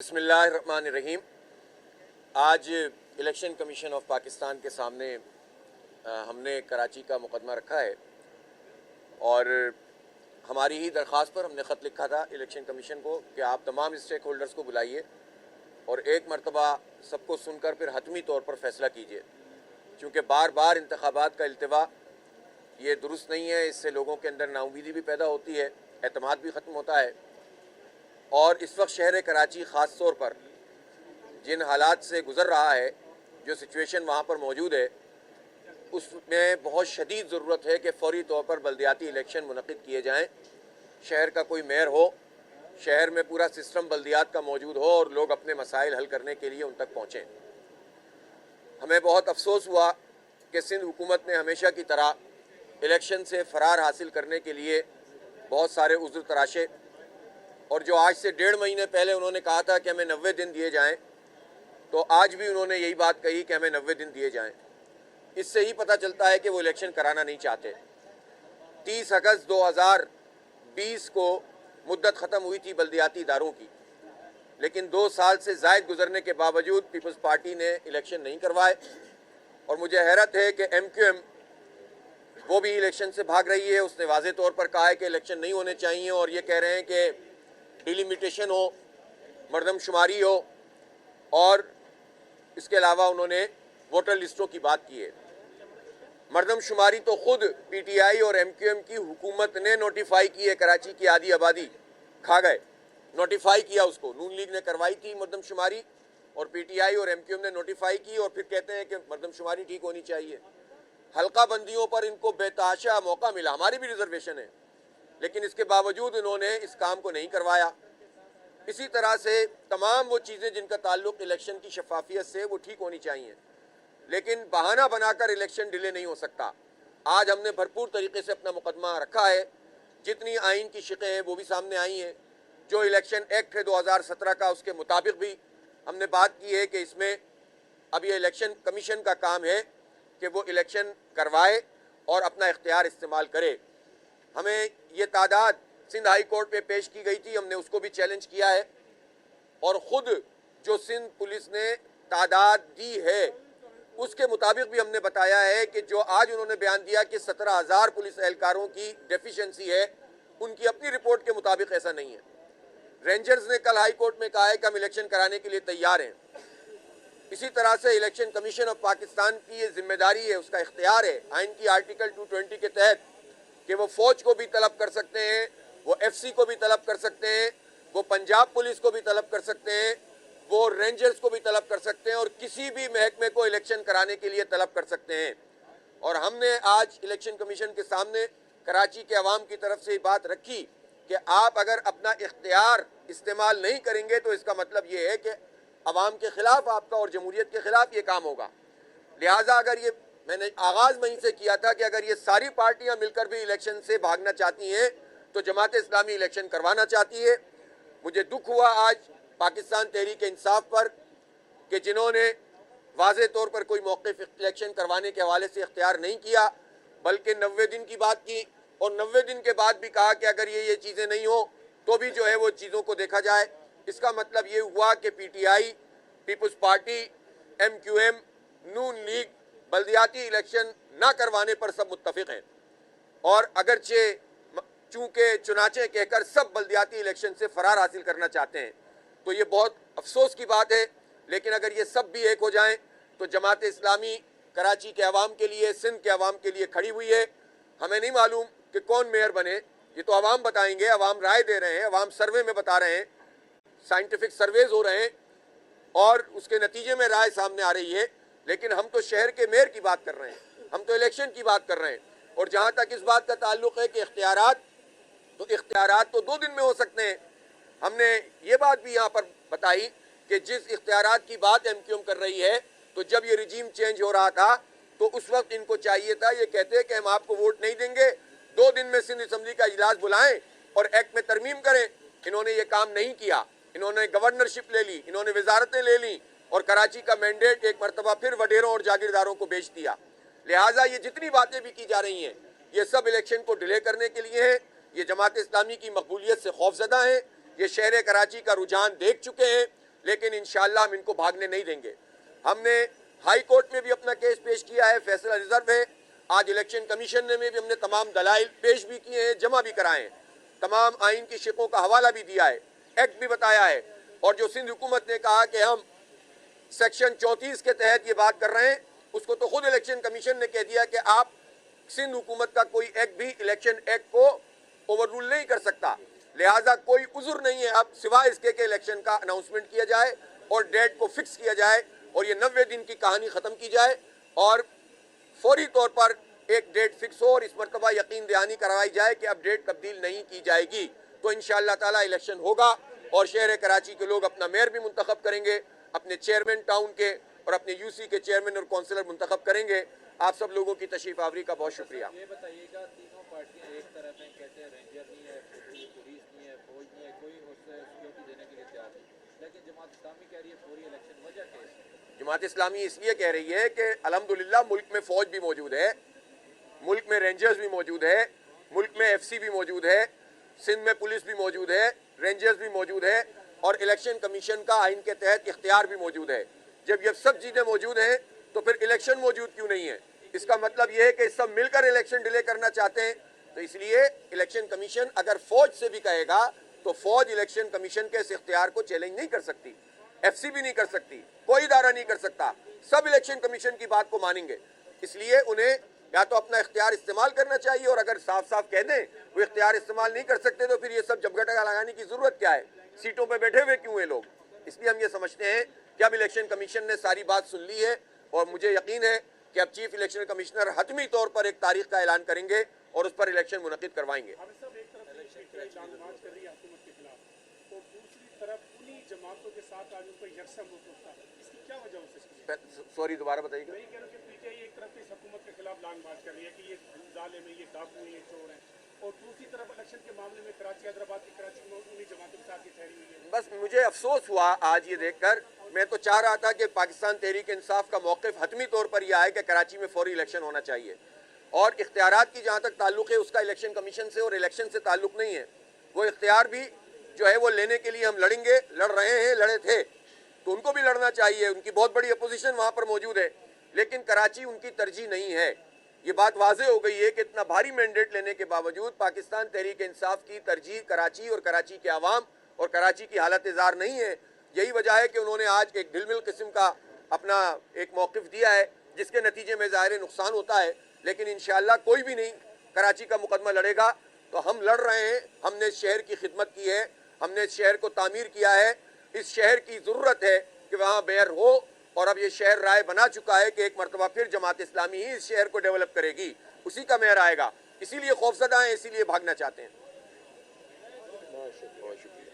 बिस्मिल्लाहिर्रहमानिर्रहीम। आज election commission of Pakistan के सामने हमने कराची का मुकदमा रखा है और हमारी ही दरख्वास्त पर हमने ख़त लिखा था इलेक्शन कमीशन को कि आप तमाम स्टेक होल्डर्स को बुलाइए और एक मरतबा सबको सुनकर फिर हतमी तौर पर फ़ैसला कीजिए, क्योंकि बार बार इंतखाबात का इल्तिवा ये दुरुस्त नहीं है। इससे लोगों के अंदर नाउमीदी भी पैदा होती है, एतमाद भी ख़त्म होता है। और इस वक्त शहर कराची ख़ास तौर पर जिन हालात से गुज़र रहा है, जो सिचुएशन वहाँ पर मौजूद है, उसमें बहुत शदीद ज़रूरत है कि फ़ौरी तौर पर बल्दियाती इलेक्शन मुनक़िद किए जाएँ। शहर का कोई मेयर हो, शहर में पूरा सिस्टम बल्दियात का मौजूद हो और लोग अपने मसाइल हल करने के लिए उन तक पहुँचें। हमें बहुत अफसोस हुआ कि सिंध हुकूमत ने हमेशा की तरह इलेक्शन से फ़रार हासिल करने के लिए बहुत सारे उज़्र तराशे, और जो आज से 1.5 महीने पहले उन्होंने कहा था कि हमें 90 दिन दिए जाएं, तो आज भी उन्होंने यही बात कही कि हमें 90 दिन दिए जाएं। इससे ही पता चलता है कि वो इलेक्शन कराना नहीं चाहते। 30 अगस्त 2020 को मुद्दत ख़त्म हुई थी बल्दियाती इदारों की, लेकिन 2 साल से ज़ायद गुजरने के बावजूद पीपल्स पार्टी ने इलेक्शन नहीं करवाए। और मुझे हैरत है कि MQM वो भी इलेक्शन से भाग रही है। उसने वाज़े तौर पर कहा है कि इलेक्शन नहीं होने चाहिए और ये कह रहे हैं कि डिलिमिटेशन हो, मरदमशुमारी हो, और इसके अलावा उन्होंने वोटर लिस्टों की बात की है। मरदमशुमारी तो खुद PTI और MQM की हुकूमत ने नोटिफाई की है। कराची की आधी आबादी खा गए, नोटिफाई किया उसको। नून लीग ने करवाई थी मरदमशुमारी और PTI और MQM ने नोटिफाई की, और फिर कहते हैं कि मरदमशुमारी ठीक होनी चाहिए। हल्का बंदियों पर इनको बेतहाशा मौका मिला, हमारी भी रिजर्वेशन है, लेकिन इसके बावजूद इन्होंने इस काम को नहीं करवाया। इसी तरह से तमाम वो चीज़ें जिनका ताल्लुक़ इलेक्शन की शफाफियत से, वो ठीक होनी चाहिए, लेकिन बहाना बनाकर इलेक्शन डिले नहीं हो सकता। आज हमने भरपूर तरीके से अपना मुकदमा रखा है। जितनी आइन की शिकें हैं वो भी सामने आई हैं। जो इलेक्शन एक्ट है 2017 का, उसके मुताबिक भी हमने बात की है कि इसमें अब ये इलेक्शन कमीशन का काम है कि वो इलेक्शन करवाए और अपना इख्तियार इस्तेमाल करे। हमें ये तादाद सिंध हाई कोर्ट पे पेश की गई थी, हमने उसको भी चैलेंज किया है, और ख़ुद जो सिंध पुलिस ने तादाद दी है उसके मुताबिक भी हमने बताया है कि जो आज उन्होंने बयान दिया कि 17,000 पुलिस एहलकारों की डेफिशिएंसी है, उनकी अपनी रिपोर्ट के मुताबिक ऐसा नहीं है। रेंजर्स ने कल हाई कोर्ट में कहा है कि हम इलेक्शन कराने के लिए तैयार हैं। इसी तरह से इलेक्शन कमीशन ऑफ पाकिस्तान की ये जिम्मेदारी है, उसका इख्तियार है आइन की आर्टिकल 220 के तहत कि वो फ़ौज को भी तलब कर सकते हैं, वो FC को भी तलब कर सकते हैं, वो पंजाब पुलिस को भी तलब कर सकते हैं, वो रेंजर्स को भी तलब कर सकते हैं, और किसी भी महकमे को इलेक्शन कराने के लिए तलब कर सकते हैं। और हमने आज इलेक्शन कमीशन के सामने कराची के अवाम की तरफ से ये बात रखी कि आप अगर अपना इख्तियार इस्तेमाल नहीं करेंगे तो इसका मतलब ये है कि अवाम के ख़िलाफ़ आपका और जमहूरियत के ख़िलाफ़ ये काम होगा। लिहाजा अगर ये, मैंने आगाज़ वहीं से किया था कि अगर ये सारी पार्टियां मिलकर भी इलेक्शन से भागना चाहती हैं तो जमात इस्लामी इलेक्शन करवाना चाहती है। मुझे दुख हुआ आज पाकिस्तान तहरीक इंसाफ पर कि जिन्होंने वाज़े तौर पर कोई मौक़िफ़ इलेक्शन करवाने के हवाले से इख्तियार नहीं किया, बल्कि 90 दिन की बात की, और 90 दिन के बाद भी कहा कि अगर ये चीज़ें नहीं हो तो भी जो है वो चीज़ों को देखा जाए। इसका मतलब ये हुआ कि PTI, पीपल्स पार्टी, MQM, नून लीग बल्दियाती इलेक्शन ना करवाने पर सब मुत्तफ़िक़ हैं, और अगरचे चूँकि चुनाचे कहकर सब बल्दियाती इलेक्शन से फ़रार हासिल करना चाहते हैं, तो ये बहुत अफसोस की बात है। लेकिन अगर ये सब भी एक हो जाएं तो जमात इस्लामी कराची के अवाम के लिए, सिंध के अवाम के लिए खड़ी हुई है। हमें नहीं मालूम कि कौन मेयर बने, ये तो अवाम बताएंगे, अवाम राय दे रहे हैं, अवाम सर्वे में बता रहे हैं, साइंटिफिक सर्वेज हो रहे हैं और उसके नतीजे में राय सामने आ रही है। लेकिन हम तो शहर के मेयर की बात कर रहे हैं, हम तो इलेक्शन की बात कर रहे हैं। और जहाँ तक इस बात का ताल्लुक़ है कि इख्तियारात, तो इख्तियारात तो 2 दिन में हो सकते हैं। हमने ये बात भी यहाँ पर बताई कि जिस इख्तियारात की बात MQM कर रही है, तो जब ये रिजीम चेंज हो रहा था तो उस वक्त इनको चाहिए था, ये कहते कि हम आपको वोट नहीं देंगे, 2 दिन में सिंध असम्बली का इजलास बुलाएं और एक्ट में तरमीम करें। इन्होंने ये काम नहीं किया। इन्होंने गवर्नरशिप ले ली, इन्होंने वजारतें ले ली, और कराची का मैंडेट एक मरतबा फिर वडेरों और जागीरदारों को बेच दिया। लिहाजा ये जितनी बातें भी की जा रही हैं, ये सब इलेक्शन को डिले करने के लिए हैं। ये जमात इस्लामी की मकबूलियत से खौफजदा हैं। ये शहर कराची का रुझान देख चुके हैं لیکن انشاءاللہ ہم ان کو بھاگنے نہیں دیں گے. ہم نے ہائی کورٹ میں بھی اپنا کیس پیش کیا ہے, فیصلہ ریزرو ہے. آج الیکشن کمیشن میں بھی ہم نے تمام دلائل پیش بھی کیے ہیں, جمع بھی کرائے ہیں, تمام آئین کی شقوں کا حوالہ بھی دیا ہے, ایکٹ بھی بتایا ہے. اور جو سندھ حکومت نے کہا کہ ہم سیکشن 34 کے تحت یہ بات کر رہے ہیں, اس کو تو خود الیکشن کمیشن نے کہہ دیا کہ آپ سندھ حکومت کا کوئی ایکٹ بھی الیکشن ایکٹ کو اوور رول نہیں کر سکتا. لہٰذا کوئی عذر نہیں ہے اب سوائے اس کے کہ الیکشن کا اناؤنسمنٹ کیا جائے اور ڈیٹ کو فکس کیا جائے اور یہ 90 دن کی کہانی ختم کی جائے اور فوری طور پر ایک ڈیٹ فکس ہو اور اس مرتبہ یقین دہانی کروائی جائے کہ اب ڈیٹ تبدیل نہیں کی جائے گی. تو انشاءاللہ تعالی الیکشن ہوگا اور شہر کراچی کے لوگ اپنا میئر بھی منتخب کریں گے, اپنے چیئرمین ٹاؤن کے اور اپنے یو سی کے چیئرمین اور کونسلر منتخب کریں گے. آپ سب لوگوں کی تشریف آوری کا بہت شکریہ. یہ بتائیے گا, تینوں پارٹیاں ایک طرف ہیں, کہتے ہیں رینجر نہیں ہے, پولیس نہیں ہے, فوج نہیں ہے, کوئی اس سے سیکورٹی دینے کے لیے تیار نہیں, لیکن جماعت اسلامی کہہ رہی ہے فوری الیکشن. وجہ کیا ہے؟ جماعت اسلامی اس لیے کہہ رہی ہے کہ الحمدللہ ملک میں فوج بھی موجود ہے, ملک میں رینجرز بھی موجود ہے, ملک میں ایف سی بھی موجود ہے, سندھ میں پولیس بھی موجود ہے, رینجرز بھی موجود ہے اور الیکشن کمیشن کا آئین کے تحت اختیار بھی موجود ہے. جب یہ سب چیزیں موجود ہیں تو پھر الیکشن موجود کیوں نہیں ہے؟ اس کا مطلب یہ ہے کہ سب مل کر الیکشن ڈیلے کرنا چاہتے ہیں. تو اس لیے الیکشن کمیشن اگر فوج سے بھی کہے گا تو فوج الیکشن کمیشن کے اس اختیار کو چیلنج نہیں کر سکتی, ایف سی بھی نہیں کر سکتی, کوئی ادارہ نہیں کر سکتا. سب الیکشن کمیشن کی بات کو مانیں گے. اس لیے انہیں یا تو اپنا اختیار استعمال کرنا چاہیے اور اگر صاف صاف کہہ دیں وہ اختیار استعمال نہیں کر سکتے تو پھر یہ سب جھگڑا لگانے کی ضرورت کیا ہے؟ سیٹوں پہ بیٹھے ہوئے کیوں ہیں لوگ؟ اس لیے ہم یہ سمجھتے ہیں کہ اب الیکشن کمیشن نے ساری بات سن لی ہے اور مجھے یقین ہے کہ اب چیف الیکشن کمشنر حتمی طور پر ایک تاریخ کا اعلان کریں گے اور اس پر الیکشن منعقد کروائیں گے. سوری دوبارہ بتائیے گا. ایک طرف اس حکومت کے خلاف لانگ مارچ کر رہی ہے کہ یہ ظالم ہے, یہ ڈاکو ہیں, یہ چور ہیں, اور دوسری طرف الیکشن کے معاملے میں کراچی حیدرآباد کی کراچی میں انہی جماعتوں کے ساتھ یہ ٹھہری ہوئی ہے. بس مجھے افسوس ہوا آج یہ دیکھ کر. میں تو چاہ رہا تھا کہ پاکستان تحریک انصاف کا موقف حتمی طور پر یہ آئے کہ کراچی میں فوری الیکشن ہونا چاہیے اور اختیارات کی جہاں تک تعلق ہے اس کا الیکشن کمیشن سے اور الیکشن سے تعلق نہیں ہے. وہ اختیار بھی جو ہے وہ لینے کے لیے ہم لڑیں گے, لڑ رہے ہیں, لڑے تھے تو ان کو بھی لڑنا چاہیے. ان کی بہت بڑی اپوزیشن وہاں پر موجود ہے لیکن کراچی ان کی ترجیح نہیں ہے. یہ بات واضح ہو گئی ہے کہ اتنا بھاری مینڈیٹ لینے کے باوجود پاکستان تحریک انصاف کی ترجیح کراچی اور کراچی کے عوام اور کراچی کی حالت زار نہیں ہے. یہی وجہ ہے کہ انہوں نے آج ایک ڈھل مل قسم کا اپنا ایک موقف دیا ہے جس کے نتیجے میں ظاہر نقصان ہوتا ہے. لیکن انشاءاللہ کوئی بھی نہیں کراچی کا مقدمہ لڑے گا. تو ہم لڑ رہے ہیں, ہم نے اس شہر کی خدمت کی ہے, ہم نے اس شہر کو تعمیر کیا ہے. اس شہر کی ضرورت ہے کہ وہاں بیر ہو اور اب یہ شہر رائے بنا چکا ہے کہ ایک مرتبہ پھر جماعت اسلامی ہی اس شہر کو ڈیولپ کرے گی, اسی کا میئر آئے گا. اسی لیے خوفزدہ ہیں, اسی لیے بھاگنا چاہتے ہیں. بہت شکریہ.